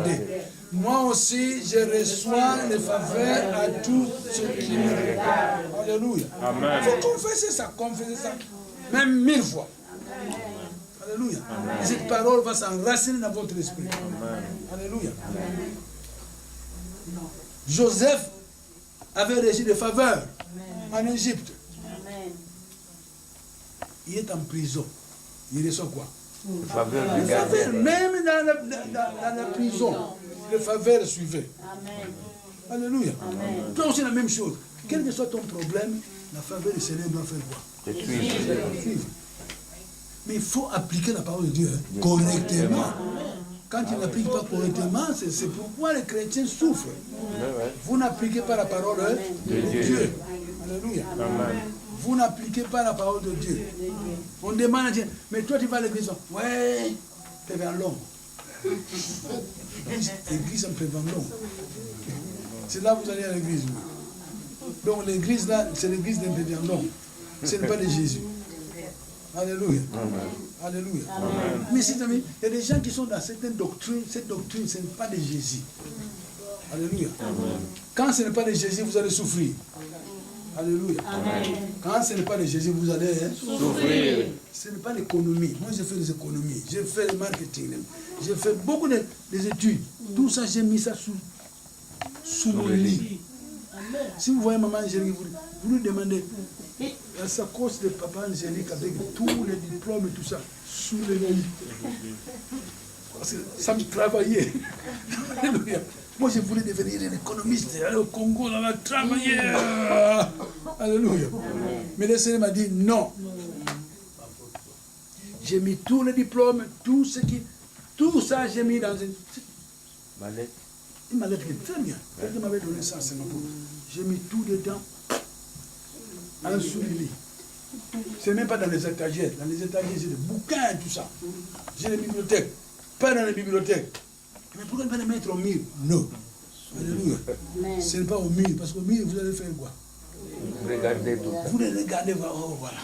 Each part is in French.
regardez. Moi aussi, je reçois les faveurs à tous ceux qui me regardent. Alléluia. Il faut confesser ça, même 1000 fois. Alléluia. Et cette parole va s'enraciner dans votre esprit. Alléluia. Joseph avait reçu des faveurs en Égypte. Il est en prison. Il reçoit quoi? Les faveurs. Même dans la prison, les faveurs suivaient. Alléluia. Toi aussi la même chose. Quel que soit ton problème, la faveur du Seigneur doit faire quoi? Suivre. Mais il faut appliquer la parole de Dieu correctement. Quand il n'applique pas correctement, c'est pourquoi les chrétiens souffrent. Vous n'appliquez pas la parole de Dieu. Alléluia. Vous n'appliquez pas la parole de Dieu. On demande à Dieu, mais toi tu vas à l'église. Ouais, Pévenlon. L'église en Pévenlon. C'est là que vous allez à l'église. Donc l'église là, c'est l'église de Pévenlon. Ce n'est pas de Jésus. Alléluia. Alléluia. Mais c'est il y a des gens qui sont dans certaines doctrines. Cette doctrine, ce n'est pas de Jésus. Alléluia. Quand ce n'est pas de Jésus, vous allez souffrir. Alléluia. Quand ce n'est pas de Jésus, vous allez souffrir. Ce n'est pas l'économie. Moi, j'ai fait des économies. J'ai fait le marketing. J'ai fait beaucoup d'études. Tout ça, j'ai mis ça sous mon lit. Si vous voyez maman Angélique, vous lui demandez la sacoche de papa Angélique avec tous les diplômes et tout ça, sous le lit. Parce que ça me travaillait. Alléluia. Moi, je voulais devenir un économiste, aller au Congo, là, travailler. Alléluia. Mais le Seigneur m'a dit non. J'ai mis tous les diplômes, tout ça, j'ai mis dans une mallette. Une mallette qui est très bien. Quelqu'un m'avait donné ça à Singapour. J'ai mis tout dedans, en dessous du lit. Ce n'est même pas dans les étagères. Dans les étagères, j'ai des bouquins et tout ça. J'ai des bibliothèques. Pas dans les bibliothèques. Mais pourquoi ne pas les mettre au mur? Non. Alléluia. Ce n'est pas au mur, parce qu'au mur, vous allez faire quoi? Vous regardez tout. Vous les regardez, oh voilà.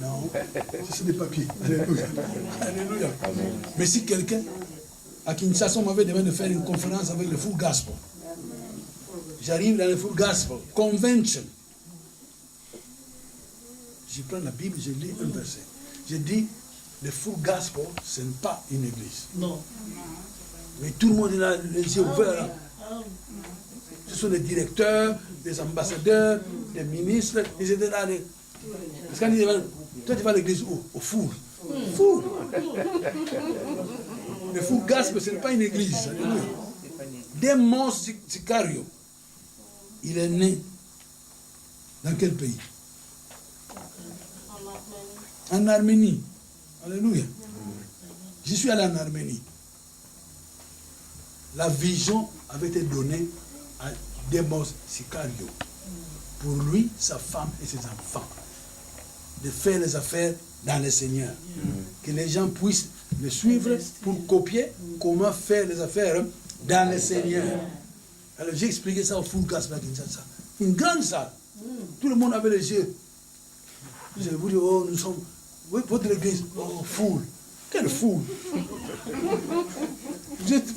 Non, c'est des papiers. Alléluia. Alléluia. Mais si quelqu'un, à Kinshasa, m'avait demandé de faire une conférence avec le Full Gospel, j'arrive dans le Full Gospel Convention. Je prends la Bible, je lis un verset. Je dis, le Full Gospel, ce n'est pas une église. Non. Mais tout le monde est là, les yeux ouverts. Ce sont des directeurs, des ambassadeurs, des ministres, ils étaient là. Parce qu'on dit, toi tu vas à l'église où? Au Full. Full. Le Full Gospel, ce n'est pas une église. Démon Sicario, il est né dans quel pays? En Arménie. Alléluia. Je suis allé en Arménie. La vision avait été donnée à Demos Sicario. Pour lui, sa femme et ses enfants. De faire les affaires dans le Seigneur. Que les gens puissent le suivre pour copier comment faire les affaires dans le Seigneur. Alors j'ai expliqué ça au Full Gospel à Kinshasa. Une grande salle. Tout le monde avait les yeux. Je vous dis, oh, nous sommes... Oui, votre église, oh, foule. Quelle foule? Vous êtes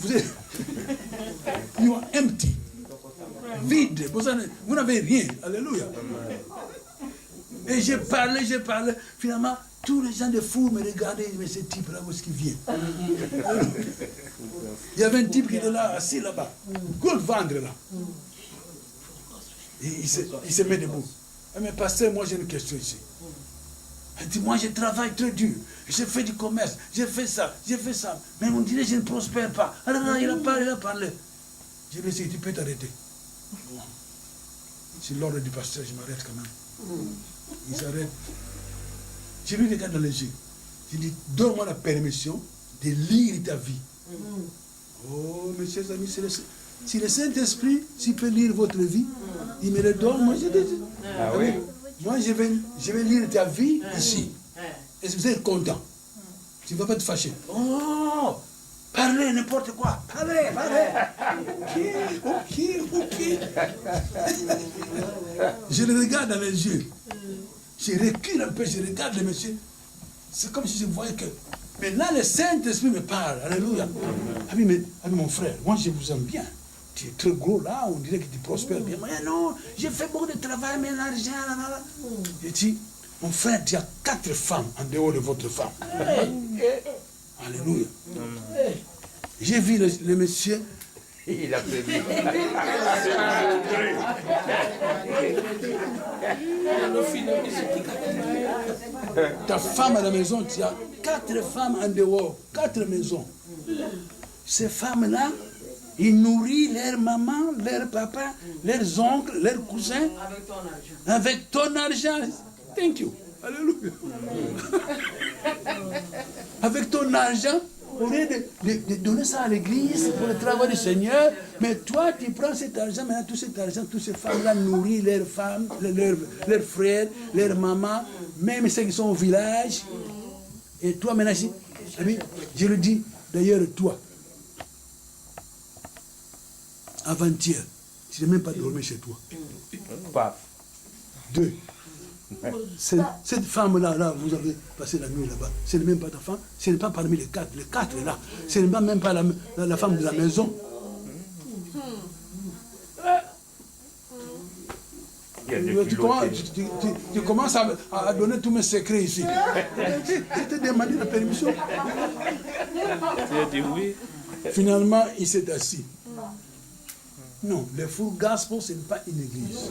you are empty. Vide. Vous n'avez rien. Alléluia. Et j'ai parlé. Finalement, tous les gens de foule me regardaient. Mais ce type-là, où est-ce qu'il vient? Il y avait un type qui était là, assis là-bas. Gros ventre là. Et il se met debout. Mais pasteur, moi j'ai une question ici. Il dit, moi je travaille très dur, j'ai fait du commerce, j'ai fait ça, mais on dirait que je ne prospère pas. Alors il a parlé. Je lui ai dit, tu peux t'arrêter. C'est l'ordre du pasteur, je m'arrête quand même. Il s'arrête. Je lui regarde dans les yeux. Je lui dis, donne-moi la permission de lire ta vie. Oh, mes chers amis, si le Saint-Esprit, s'il peut lire votre vie, il me le donne, moi je dis. Ah oui. Moi, je vais lire ta vie ici. Est-ce que vous êtes content? Tu ne vas pas te fâcher. Oh, parlez n'importe quoi. Parlez. Ok. Je le regarde dans les yeux. Je recule un peu, je regarde le monsieur. C'est comme si je voyais que Mais là, le Saint-Esprit me parle. Alléluia. Mais mon frère, moi je vous aime bien. Tu es très gros là, on dirait que tu prospères bien. Mais non, j'ai fait beaucoup de travail, mais l'argent, là. Je dis, mon frère, tu as 4 femmes en dehors de votre femme. Alléluia. J'ai vu le monsieur. Il a prévu. Ta femme à la maison, tu as 4 femmes en dehors, 4 maisons. Ces femmes-là, ils nourrissent leur maman, leur papa, leurs oncles, leurs cousins. Avec ton argent. Thank you. Alléluia. Avec ton argent, au lieu de donner ça à l'église pour le travail du Seigneur, mais toi, tu prends cet argent, maintenant tout cet argent, toutes ces femmes-là nourrissent leurs femmes, leurs frères, leurs mamans, même ceux qui sont au village. Et toi, maintenant, je le dis, d'ailleurs, toi, avant-hier, tu n'as même pas dormi chez toi. Paf. 2. Cette femme-là, vous avez passé la nuit là-bas. Ce n'est même pas ta femme. Ce n'est pas parmi les 4. Les 4 là. Ce n'est pas même pas la femme de la maison. Tu commences à donner tous mes secrets ici. Je t'ai demandé la permission. Tu as dit oui. Finalement, il s'est assis. Non, le full gospel, ce n'est pas une église.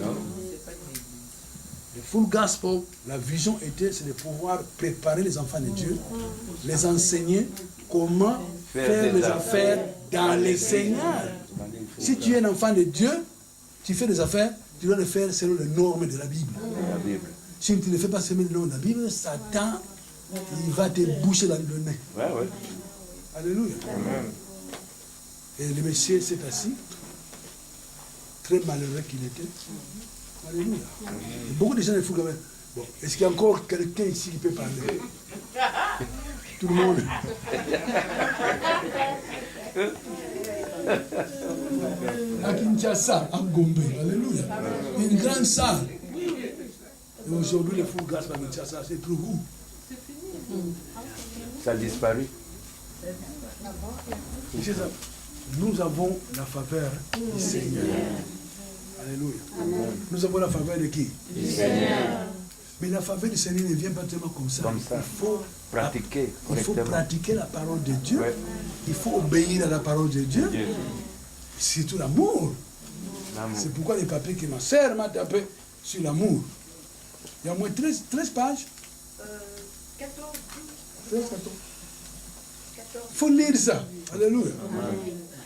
Le full gospel, la vision était, c'est de pouvoir préparer les enfants de Dieu, les enseigner comment faire les affaires dans les Seigneur. Si tu es un enfant de Dieu, tu fais des affaires, tu dois les faire selon les normes de la Bible. Si tu ne les fais pas selon les normes de la Bible, Satan, il va te boucher dans le nez. Alléluia. Et le monsieur s'est assis, très malheureux qu'il était. Alléluia. Et beaucoup de gens ne font quand même. Bon, est-ce qu'il y a encore quelqu'un ici qui peut parler? Tout le monde. À Kinshasa, à Gombe. Alléluia. Une grande salle. Et aujourd'hui, le full gospel à Kinshasa, c'est trouve où? Ça a disparu. Nous avons la faveur du Seigneur. Alléluia. Amen. Nous avons la faveur de qui? Du Seigneur. Mais la faveur du Seigneur ne vient pas tellement comme ça. Il faut pratiquer. Il faut pratiquer la parole de Dieu. Ouais. Il faut obéir à la parole de Dieu. C'est surtout l'amour. C'est pourquoi les papiers que ma sœur m'a tapé sur l'amour. Il y a au moins 13 pages. 14. 13, 14. Il faut lire ça. Alléluia. Amen.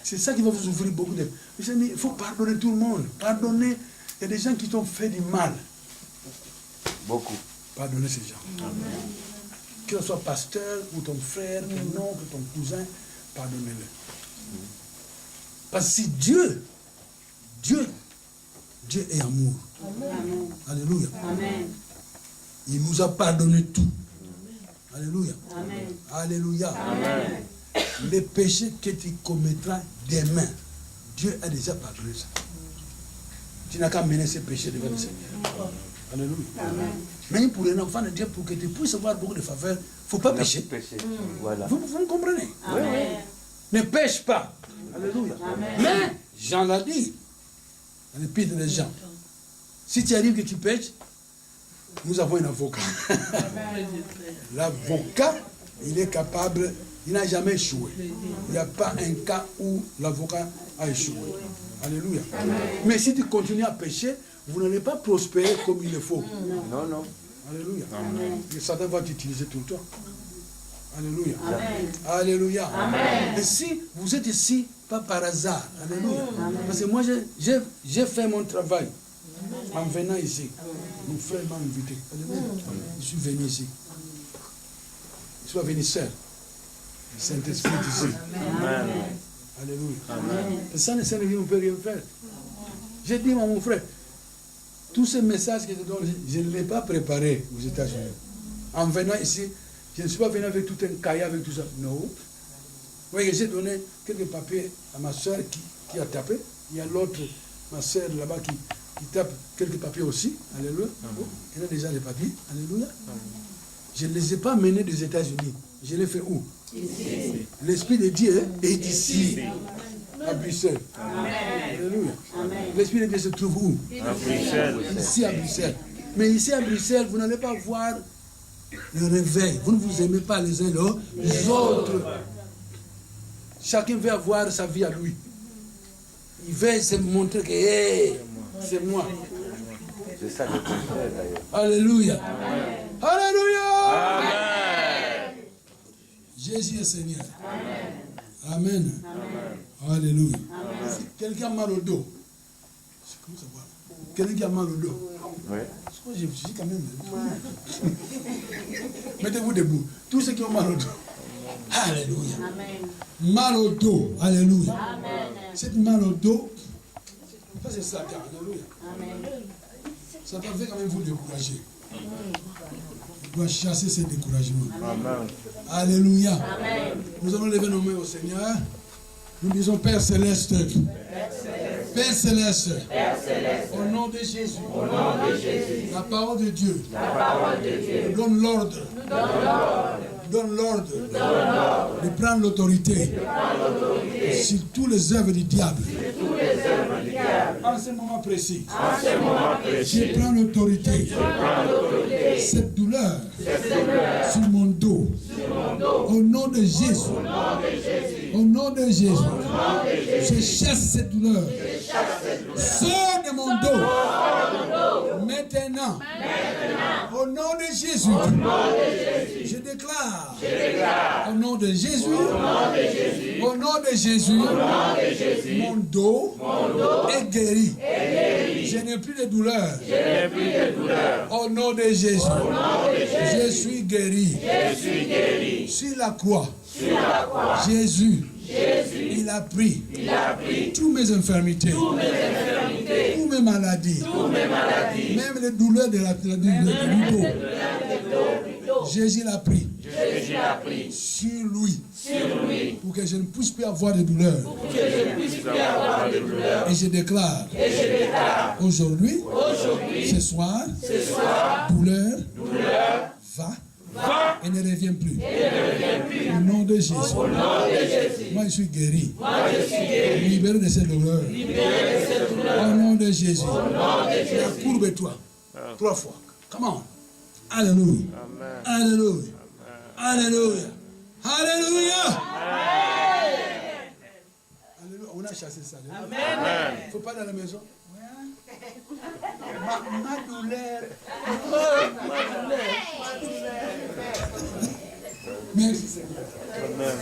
C'est ça qui va vous ouvrir beaucoup de... Il faut pardonner tout le monde. Pardonner. Il y a des gens qui t'ont fait du mal. Beaucoup. Pardonnez ces gens. Amen. Que ce soit pasteur, ou ton frère, ton oncle, ton cousin, pardonnez-le. Parce que si Dieu est amour. Amen. Alléluia. Amen. Il nous a pardonné tout. Alléluia. Amen. Alléluia. Amen. Les péchés que tu commettras demain, Dieu a déjà pardonné ça. Tu n'as qu'à mener ces péchés devant le Seigneur. Alléluia. Amen. Mais pour un enfant de Dieu, pour que tu puisses avoir beaucoup de faveurs, il ne faut pas pécher. Voilà. Vous me comprenez? Amen. Ne pêche pas. Alléluia. Amen. Mais, Jean l'a dit, dans l'épître de Jean, si tu arrives que tu pêches, nous avons un avocat. L'avocat, il est capable, il n'a jamais échoué. Il n'y a pas un cas où l'avocat a échoué. Alléluia. Amen. Mais si tu continues à pécher, vous n'allez pas prospérer comme il le faut. Non, non. Alléluia. Amen. Et Satan va t'utiliser tout le temps. Alléluia. Amen. Alléluia. Amen. Et si vous êtes ici, pas par hasard. Alléluia. Amen. Parce que moi, j'ai fait mon travail. En venant ici, mon frère m'a invité. Alléluia. Je suis venu ici. Je suis venu seul. Le Saint-Esprit ici. Amen. Alléluia. Amen. Et sans le Saint-Esprit, on ne peut rien faire. J'ai dit à mon frère, tous ces messages que je donne, je ne l'ai pas préparé aux États-Unis. En venant ici, je ne suis pas venu avec tout un cahier, avec tout ça. Non. Oui, j'ai donné quelques papiers à ma soeur qui a tapé. Il y a l'autre, ma soeur là-bas, qui tape quelques papiers aussi. Alléluia. Elle a déjà les papiers. Alléluia. Je ne les ai pas menés des États-Unis. Je l'ai fait où? L'Esprit de Dieu est ici, à Bruxelles. Alléluia. L'Esprit de Dieu se trouve où? À Bruxelles. Ici à Bruxelles. Mais ici à Bruxelles, vous n'allez pas voir le réveil. Vous ne vous aimez pas les uns les autres. Chacun veut avoir sa vie à lui. Il veut se montrer que hey, c'est moi. C'est ça le contraire d'ailleurs. Alléluia. Alléluia. Amen. Jésus est Seigneur. Amen. Alléluia. Quelqu'un a mal au dos. Comment ça va? Quelqu'un a mal au dos. Oui. Je me suis quand même. Mettez-vous debout. Tous ceux qui ont mal au dos. Alléluia. Mal au dos. Alléluia. Cette mal au dos, ça c'est Satan. Alléluia. Satan veut quand même vous décourager. Il doit chasser ce découragement. Amen. Alléluia. Nous allons lever nos mains au Seigneur. Nous disons Père Céleste. Père Céleste. Au nom de Jésus. La parole de Dieu. Nous donne l'ordre. Donne l'ordre de prendre l'autorité sur toutes les œuvres du diable. En ce moment précis, je prends l'autorité. Cette douleur sur mon dos, au nom de Jésus, au nom de Jésus, je chasse cette douleur. Sors de mon dos. Maintenant, au nom de Jésus, je déclare, au nom de Jésus, au nom de Jésus, mon dos est guéri. Je n'ai plus de douleur. Au nom de Jésus, je suis guéri. Sur la croix, Jésus, il a pris toutes mes infirmités, toutes mes maladies, même les douleurs du dos. Jésus l'a pris sur lui pour que je ne puisse plus avoir de douleur. Et je déclare aujourd'hui, ce soir, douleur va et ne revient plus. Au nom de Jésus. Moi, je suis guéri. Libéré de cette douleur. Au nom de Jésus. Courbe-toi. 3 fois. Come on. Alléluia. Alléluia. Alléluia. Alléluia. Alléluia. On a chassé ça. Il ne faut pas dans la maison. Ma douleur. Ma douleur. Merci Seigneur. Amen.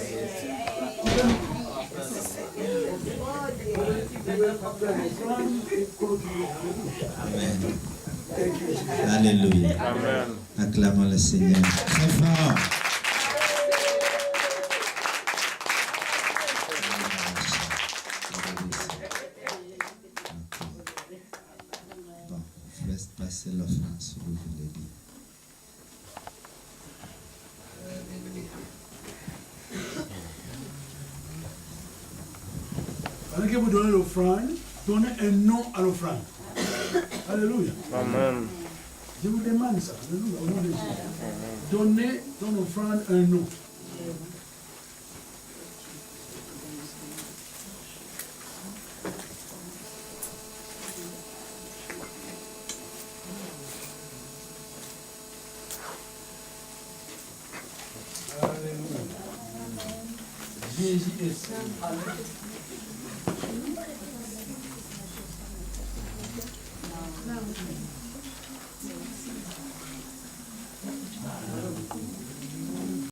Alléluia. Amen. Acclamons le Seigneur. Très fort. Bon, je laisse passer l'offrande si vous voulez dire. Pendant que vous donnez l'offrande, donnez un nom à l'offrande. Alléluia. Amen. Je vous demande ça. Alléluia. Au nom de Jésus. Donnez ton offrande un nom. Alléluia. Jésus est saint.